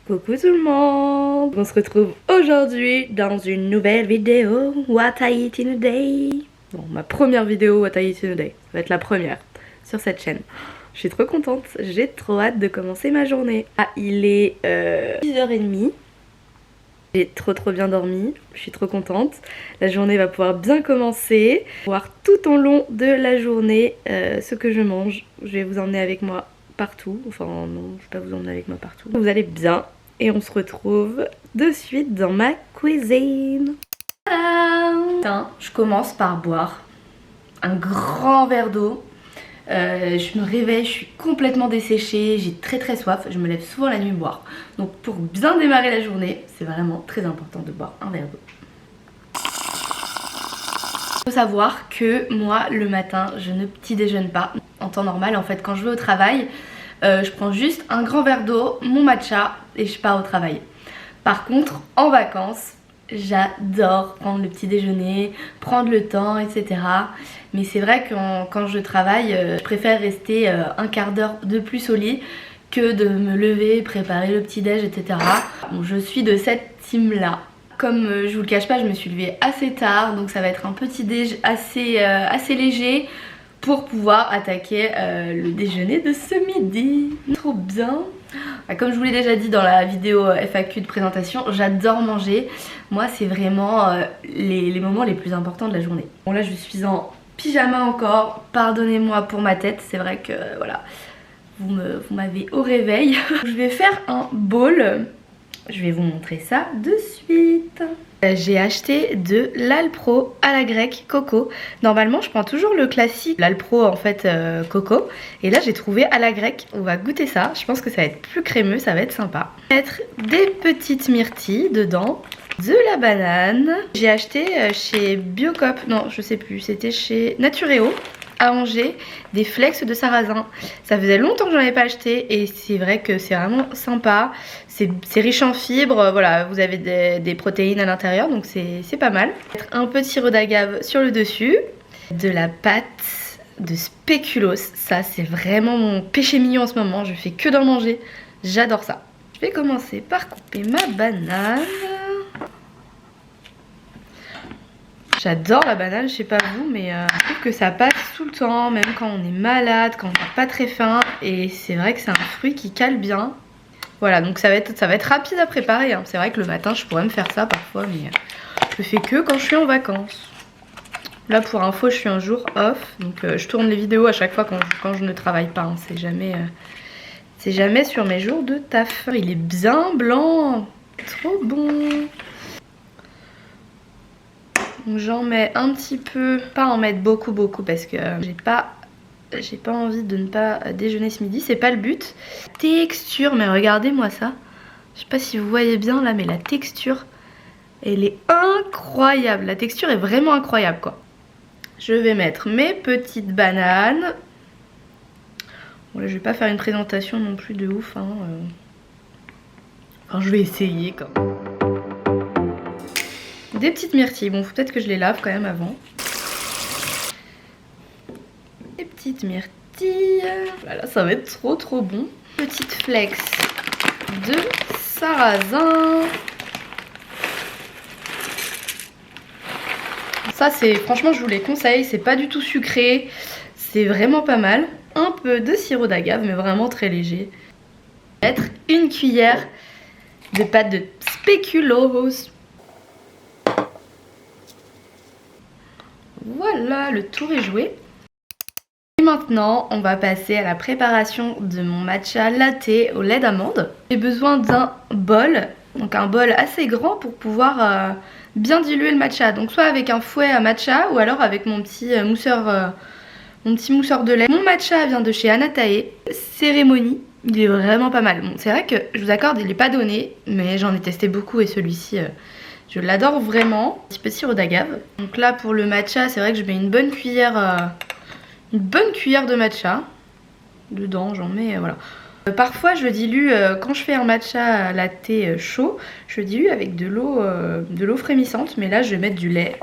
Coucou tout le monde. On se retrouve aujourd'hui dans une nouvelle vidéo What I Eat in a Day. Bon, ma première vidéo What I Eat in a Day, ça va être la première sur cette chaîne. Je suis trop contente, j'ai trop hâte de commencer ma journée. Ah, il est 6h30. J'ai trop bien dormi, je suis trop contente. La journée va pouvoir bien commencer. Voir tout au long de la journée ce que je mange. Je vais vous emmener avec moi partout. Enfin non, je vais pas vous emmener avec moi partout. Vous allez bien et on se retrouve de suite dans ma cuisine. Tada! Je commence par boire un grand verre d'eau. Je me réveille, je suis complètement desséchée, j'ai très soif, je me lève souvent la nuit boire. Donc pour bien démarrer la journée, c'est vraiment très important de boire un verre d'eau. Il faut savoir que moi le matin je ne petit déjeune pas. En temps normal en fait quand je vais au travail, je prends juste un grand verre d'eau, mon matcha et je pars au travail. Par contre en vacances, j'adore prendre le petit déjeuner, prendre le temps, etc. Mais c'est vrai que quand je travaille, je préfère rester un quart d'heure de plus au lit que de me lever, préparer le petit déj, etc. Bon, je suis de cette team là. Comme je vous le cache pas, je me suis levée assez tard, donc ça va être un petit déj assez léger pour pouvoir attaquer le déjeuner de ce midi. Trop bien! Comme je vous l'ai déjà dit dans la vidéo FAQ de présentation, j'adore manger. Moi c'est vraiment les moments les plus importants de la journée. Bon là je suis en pyjama encore, pardonnez-moi pour ma tête, c'est vrai que voilà, vous m'avez au réveil. Je vais faire un bowl, je vais vous montrer ça de suite. J'ai acheté de l'Alpro à la grecque coco. Normalement je prends toujours le classique, l'Alpro en fait coco. Et là j'ai trouvé à la grecque, on va goûter ça. Je pense que ça va être plus crémeux, ça va être sympa. Mettre des petites myrtilles dedans, de la banane. J'ai acheté chez Biocop, non je sais plus, c'était chez Natureo à Angers, des flakes de sarrasin. Ça faisait longtemps que j'en avais pas acheté et c'est vrai que c'est vraiment sympa. C'est riche en fibres, voilà, vous avez des protéines à l'intérieur donc c'est pas mal. Un peu de sirop d'agave sur le dessus, de la pâte de spéculoos, ça c'est vraiment mon péché mignon en ce moment, je fais que d'en manger, j'adore ça. Je vais commencer par couper ma banane. J'adore la banane, je sais pas vous, mais je trouve que ça passe tout le temps, même quand on est malade, quand on n'a pas très faim. Et c'est vrai que c'est un fruit qui cale bien. Voilà, donc ça va être rapide à préparer. Hein. C'est vrai que le matin, je pourrais me faire ça parfois, mais je fais que quand je suis en vacances. Là, pour info, je suis un jour off, donc je tourne les vidéos à chaque fois quand je ne travaille pas. Hein. C'est jamais sur mes jours de taf. Il est bien blanc, trop bon. J'en mets un petit peu, pas en mettre beaucoup parce que j'ai pas envie de ne pas déjeuner ce midi, c'est pas le but. Texture, mais regardez-moi ça. Je sais pas si vous voyez bien là, mais la texture, elle est incroyable. La texture est vraiment incroyable quoi. Je vais mettre mes petites bananes. Bon là je vais pas faire une présentation non plus de ouf. Hein. Enfin je vais essayer quand même. Des petites myrtilles, bon faut peut-être que je les lave quand même avant. Des petites myrtilles, voilà ça va être trop bon. Petites flakes de sarrasin. Ça c'est, franchement je vous les conseille, c'est pas du tout sucré, c'est vraiment pas mal. Un peu de sirop d'agave mais vraiment très léger. Mettre une cuillère de pâte de spéculoos. Voilà, le tour est joué. Et maintenant, on va passer à la préparation de mon matcha latte au lait d'amande. J'ai besoin d'un bol, donc un bol assez grand pour pouvoir bien diluer le matcha. Donc soit avec un fouet à matcha ou alors avec mon petit mousseur de lait. Mon matcha vient de chez Anatae, Cérémonie. Il est vraiment pas mal. Bon, c'est vrai que je vous accorde, il n'est pas donné, mais j'en ai testé beaucoup et celui-ci... je l'adore vraiment. Un petit peu de sirop d'agave. Donc là pour le matcha, c'est vrai que je mets une bonne cuillère de matcha. Dedans j'en mets, voilà. Parfois je dilue, quand je fais un matcha latte chaud, je dilue avec de l'eau frémissante. Mais là je vais mettre du lait.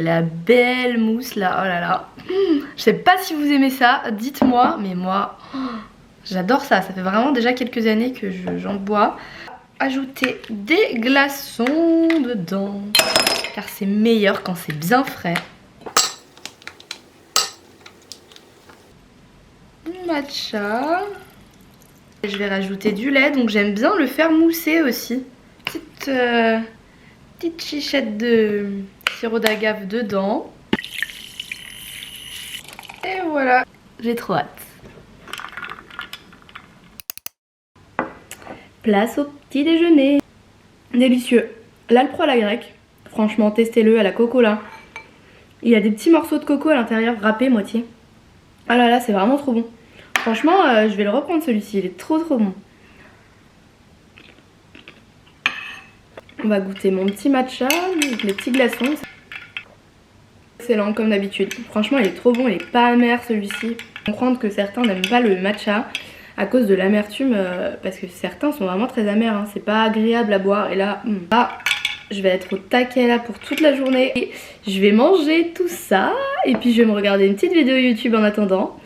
la belle mousse là, oh là là. Je sais pas si vous aimez ça, dites-moi, mais moi, j'adore ça. Ça fait vraiment déjà quelques années que j'en bois. Ajouter des glaçons dedans, car c'est meilleur quand c'est bien frais. Matcha. Je vais rajouter du lait, donc j'aime bien le faire mousser aussi. Petite chichette de sirop d'agave dedans. Et voilà, j'ai trop hâte. Place au petit déjeuner. Délicieux. L'Alpro à la grecque. Franchement, testez-le à la coco là. Il y a des petits morceaux de coco à l'intérieur, râpés moitié. Ah là là, c'est vraiment trop bon. Franchement, je vais le reprendre celui-ci, il est trop bon. On va goûter mon petit matcha avec les petits glaçons. Excellent comme d'habitude. Franchement, il est trop bon, il est pas amer celui-ci. Comprendre que certains n'aiment pas le matcha à cause de l'amertume, parce que certains sont vraiment très amers, hein. C'est pas agréable à boire. Et là, je vais être au taquet là pour toute la journée. Et je vais manger tout ça. Et puis je vais me regarder une petite vidéo YouTube en attendant.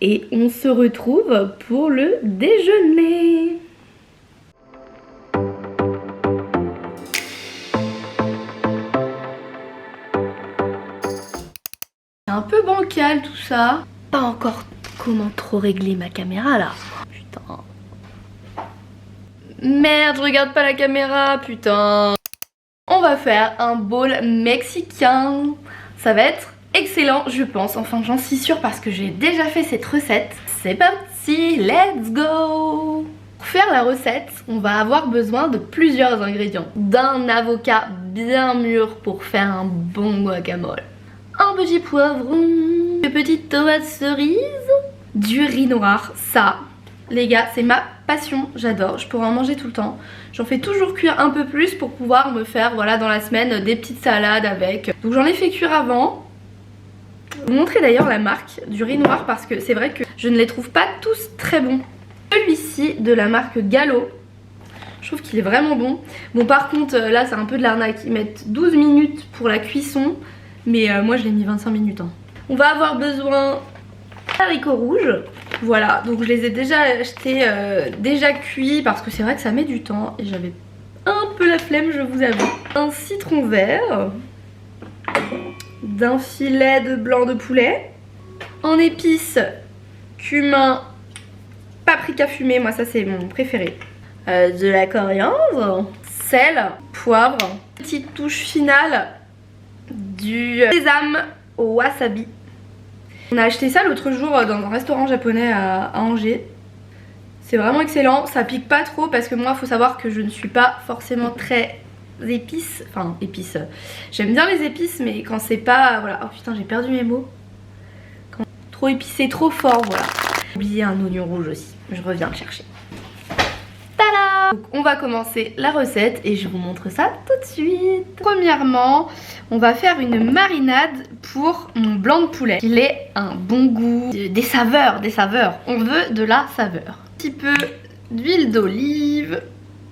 Et on se retrouve pour le déjeuner. C'est un peu bancal tout ça. Pas encore comment trop régler ma caméra là. Putain. Merde, je regarde pas la caméra, putain. On va faire un bowl mexicain. Ça va être excellent, je pense. Enfin, j'en suis sûre parce que j'ai déjà fait cette recette. C'est parti, let's go! Pour faire la recette, on va avoir besoin de plusieurs ingrédients. D'un avocat bien mûr pour faire un bon guacamole. Un petit poivron, de petites tomates cerises, du riz noir. Ça, les gars, c'est ma passion, j'adore. Je pourrais en manger tout le temps. J'en fais toujours cuire un peu plus pour pouvoir me faire, voilà, dans la semaine, des petites salades avec. Donc j'en ai fait cuire avant. Je vais vous montrer d'ailleurs la marque du riz noir parce que c'est vrai que je ne les trouve pas tous très bons. Celui-ci de la marque Gallo, je trouve qu'il est vraiment bon. Bon, par contre là c'est un peu de l'arnaque, ils mettent 12 minutes pour la cuisson, mais moi je l'ai mis 25 minutes hein. On va avoir besoin d'haricots rouges, voilà, donc je les ai déjà achetés, déjà cuits parce que c'est vrai que ça met du temps et j'avais un peu la flemme, je vous avoue. Un citron vert, d'un filet de blanc de poulet, en épices, cumin, paprika fumé, moi ça c'est mon préféré, de la coriandre, sel, poivre, petite touche finale, du sésame au wasabi. On a acheté ça l'autre jour dans un restaurant japonais à Angers. C'est vraiment excellent, ça pique pas trop parce que moi faut savoir que je ne suis pas forcément très épices, enfin épices, j'aime bien les épices mais quand c'est pas, voilà, oh putain j'ai perdu mes mots, quand trop épicé, trop fort, voilà. J'ai oublié un oignon rouge aussi, je reviens le chercher. Tada! Donc on va commencer la recette et je vous montre ça tout de suite. Premièrement, on va faire une marinade pour mon blanc de poulet. Il ait un bon goût, des saveurs, on veut de la saveur. Un petit peu d'huile d'olive.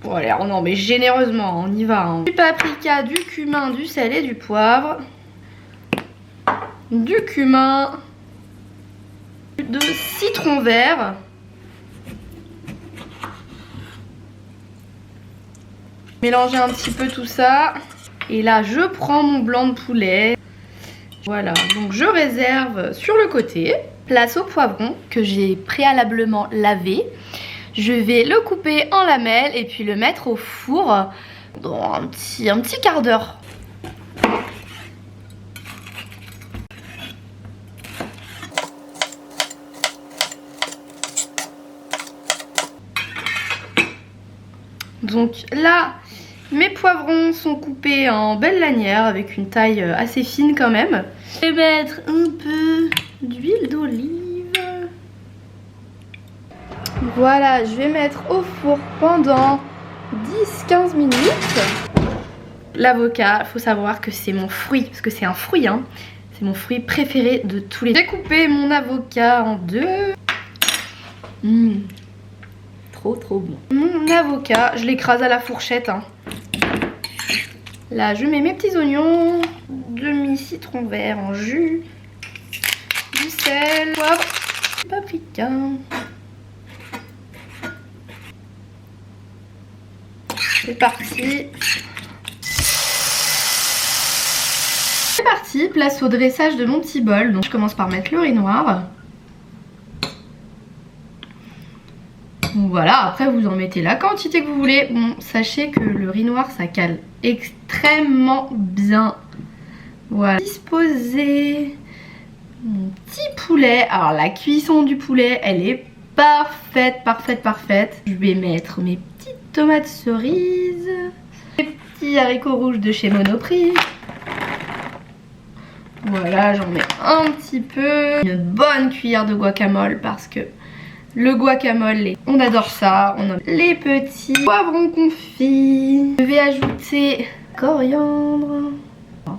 Bon allez, on en met généreusement, on y va hein. Du paprika, du cumin, du sel et du poivre. Du cumin. De citron vert. Mélanger un petit peu tout ça. Et là je prends mon blanc de poulet. Voilà, donc je réserve sur le côté. Place au poivron que j'ai préalablement lavé. Je vais le couper en lamelles et puis le mettre au four dans un petit quart d'heure. Donc là, mes poivrons sont coupés en belles lanières avec une taille assez fine quand même. Je vais mettre un peu d'huile d'olive. Voilà, je vais mettre au four pendant 10-15 minutes. L'avocat, il faut savoir que c'est mon fruit, parce que c'est un fruit, hein. C'est mon fruit préféré de tous les... J'ai coupé mon avocat en deux. Trop bon. Mon avocat, je l'écrase à la fourchette, hein. Là je mets mes petits oignons, demi-citron vert en jus, du sel, poivre, paprika. C'est parti. C'est parti, place au dressage de mon petit bol. Donc je commence par mettre le riz noir. Donc voilà, après vous en mettez la quantité que vous voulez. Bon, sachez que le riz noir ça cale extrêmement bien. Voilà. Disposer mon petit poulet. Alors la cuisson du poulet, elle est parfaite, parfaite, parfaite. Je vais mettre mes petites tomates cerises, les petits haricots rouges de chez Monoprix. Voilà, j'en mets un petit peu. Une bonne cuillère de guacamole parce que le guacamole, on adore ça. On a les petits poivrons confits. Je vais ajouter coriandre. Oh,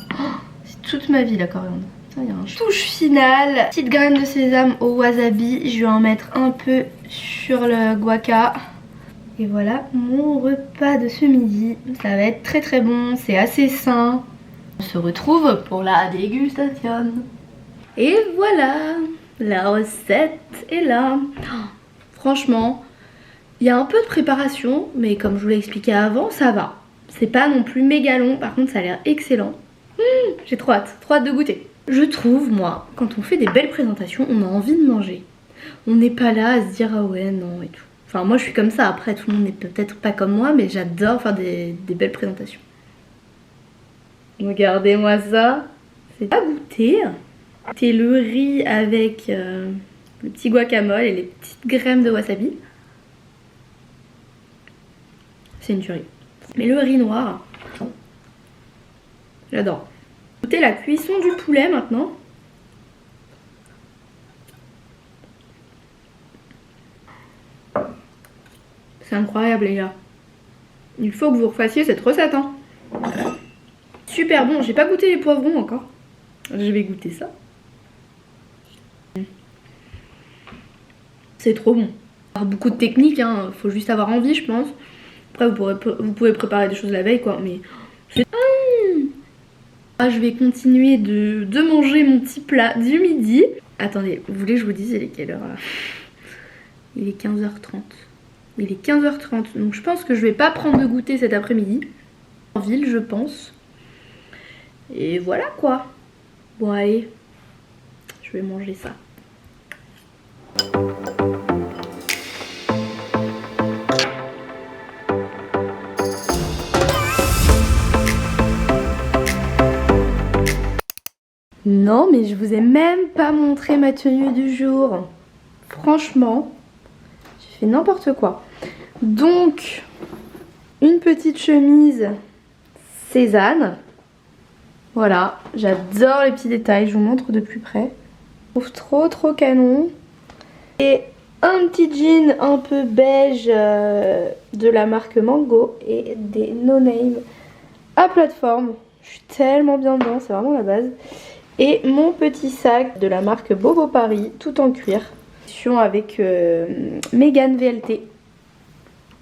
c'est toute ma vie la coriandre. Il y a un touche finale. Petite graine de sésame au wasabi. Je vais en mettre un peu sur le guaca. Et voilà mon repas de ce midi. Ça va être très très bon. C'est assez sain. On se retrouve pour la dégustation. Et voilà, la recette est là. Oh, franchement, il y a un peu de préparation, mais comme je vous l'ai expliqué avant, ça va. C'est pas non plus méga long, par contre ça a l'air excellent. J'ai trop hâte de goûter. Je trouve, moi, quand on fait des belles présentations, on a envie de manger. On n'est pas là à se dire ah ouais, non et tout. Enfin moi je suis comme ça, après tout le monde n'est peut-être pas comme moi, mais j'adore faire des belles présentations. Regardez-moi ça, c'est pas goûter. C'est le riz avec le petit guacamole et les petites graines de wasabi. C'est une tuerie. Mais le riz noir, j'adore. Goûtez la cuisson du poulet maintenant. C'est incroyable les gars. Il faut que vous refassiez cette recette hein. Super bon, j'ai pas goûté les poivrons encore. Je vais goûter ça. C'est trop bon. Alors, beaucoup de techniques, hein. Faut juste avoir envie je pense. Après vous pouvez préparer des choses la veille quoi, mais... Ah, je vais continuer de manger mon petit plat du midi. Attendez, vous voulez que je vous dise il est quelle heure là? Il est 15h30. Il est 15h30, donc je pense que je vais pas prendre de goûter cet après-midi. En ville je pense. Et voilà quoi. Bon allez, je vais manger ça. Non mais je vous ai même pas montré ma tenue du jour. Franchement, j'ai fait n'importe quoi. Donc, une petite chemise Cézanne. Voilà, j'adore les petits détails, je vous montre de plus près. Je trouve trop canon. Et un petit jean un peu beige de la marque Mango et des No Name à plateforme. Je suis tellement bien dedans, c'est vraiment la base. Et mon petit sac de la marque Bobo Paris, tout en cuir. Avec Mégane VLT.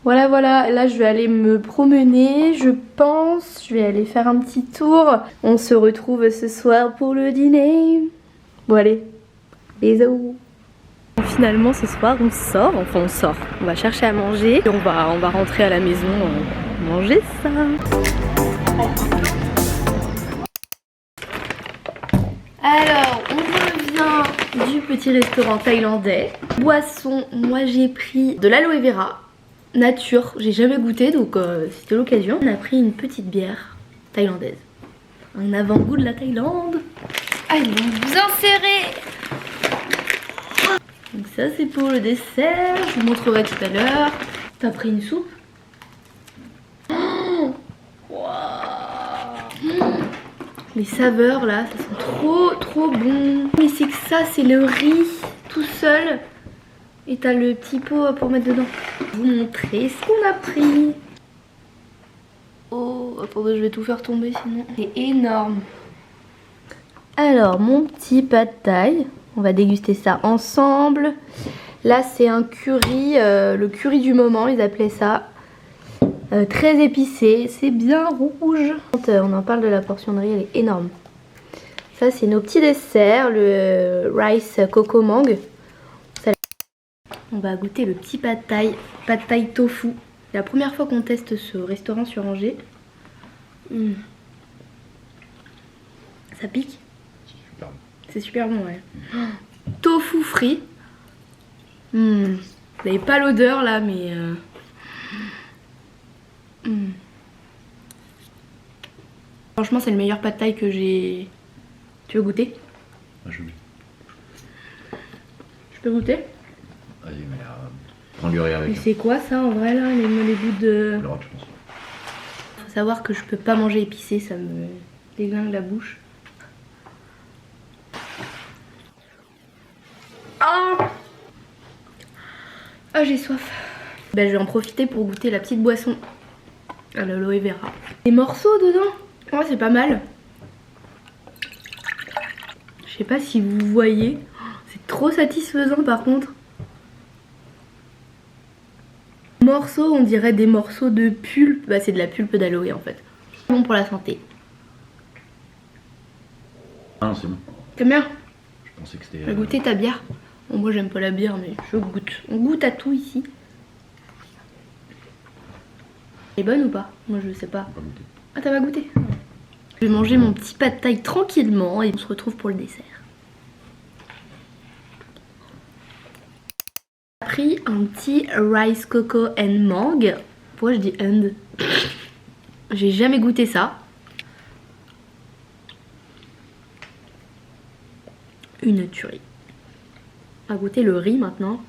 Voilà, voilà, là je vais aller me promener, je pense. Je vais aller faire un petit tour. On se retrouve ce soir pour le dîner. Bon allez, bisous. Finalement ce soir on sort, enfin on sort. On va chercher à manger et on va rentrer à la maison manger ça. Alors, on revient du petit restaurant thaïlandais. Boisson, moi j'ai pris de l'aloe vera nature, j'ai jamais goûté donc c'était l'occasion. On a pris une petite bière thaïlandaise. Un avant-goût de la Thaïlande. Ah, ils vont bien serrés. Donc ça c'est pour le dessert, je vous montrerai tout à l'heure. T'as pris une soupe? Oh wow. Les saveurs là, ça sent trop bon. Mais c'est que ça, c'est le riz tout seul. Et t'as le petit pot pour mettre dedans. Je vais vous montrer ce qu'on a pris. Oh, attendez, je vais tout faire tomber sinon. C'est énorme. Alors, mon petit pad thaï. On va déguster ça ensemble. Là, c'est un curry, le curry du moment, ils appelaient ça. très épicé, c'est bien rouge. On en parle de la portion de riz, elle est énorme. Ça c'est nos petits desserts, le rice coco mangue. On va goûter le petit pad thai tofu. C'est la première fois qu'on teste ce restaurant sur Angers. Ça pique. C'est super bon, ouais. Tofu frit. Vous n'avez pas l'odeur là, mais... Franchement, c'est le meilleur pad thai que j'ai... Tu veux goûter? Je veux. Je peux goûter? Vas-y, mais prends du riz avec. Mais c'est quoi ça en vrai là, les bouts de... Le rock, je pense. Faut savoir que je peux pas manger épicé, ça me déglingue la bouche. Ah, j'ai soif. Ben, je vais en profiter pour goûter la petite boisson à l'aloe vera. Des morceaux dedans. Ouais, c'est pas mal. Je sais pas si vous voyez. C'est trop satisfaisant par contre. Morceaux, on dirait des morceaux de pulpe. Bah, c'est de la pulpe d'aloe en fait. Bon pour la santé. Ah non, c'est bon. T'aimes bien? Je pensais que c'était... Tu as goûté ta bière? Bon, moi j'aime pas la bière mais je goûte. On goûte à tout ici. Elle est bonne ou pas? Moi je sais pas. Pas goûté. Ah, t'as pas goûté? Je vais manger mon petit pad thai tranquillement et on se retrouve pour le dessert. J'ai pris un petit rice coco and mangue. Pourquoi je dis and? J'ai jamais goûté ça. Une tuerie. On va goûter le riz maintenant.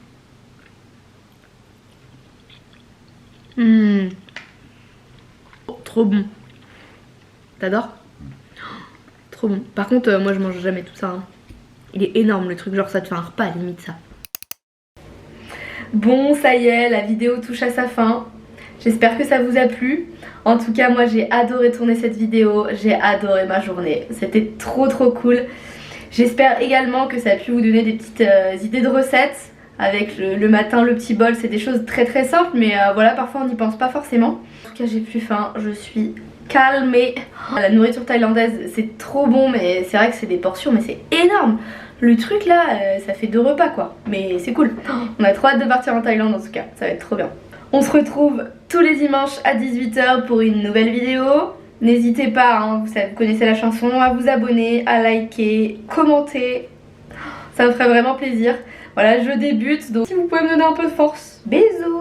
Oh, trop bon. T'adores? Trop bon. Par contre, moi je mange jamais tout ça. Hein. Il est énorme le truc, genre ça te fait un repas à la limite ça. Bon, ça y est, la vidéo touche à sa fin. J'espère que ça vous a plu. En tout cas, moi j'ai adoré tourner cette vidéo. J'ai adoré ma journée. C'était trop cool. J'espère également que ça a pu vous donner des petites idées de recettes. Avec le matin, le petit bol, c'est des choses très simples. Mais voilà, parfois on n'y pense pas forcément. En tout cas, j'ai plus faim. Je suis calmée. La nourriture thaïlandaise, c'est trop bon. Mais c'est vrai que c'est des portions, mais c'est énorme. Le truc là, ça fait 2 repas quoi. Mais c'est cool. On a trop hâte de partir en Thaïlande en tout cas. Ça va être trop bien. On se retrouve tous les dimanches à 18 h pour une nouvelle vidéo. N'hésitez pas, hein, vous connaissez la chanson, à vous abonner, à liker, commenter. Ça me ferait vraiment plaisir. Voilà, je débute, donc si vous pouvez me donner un peu de force. Bisous!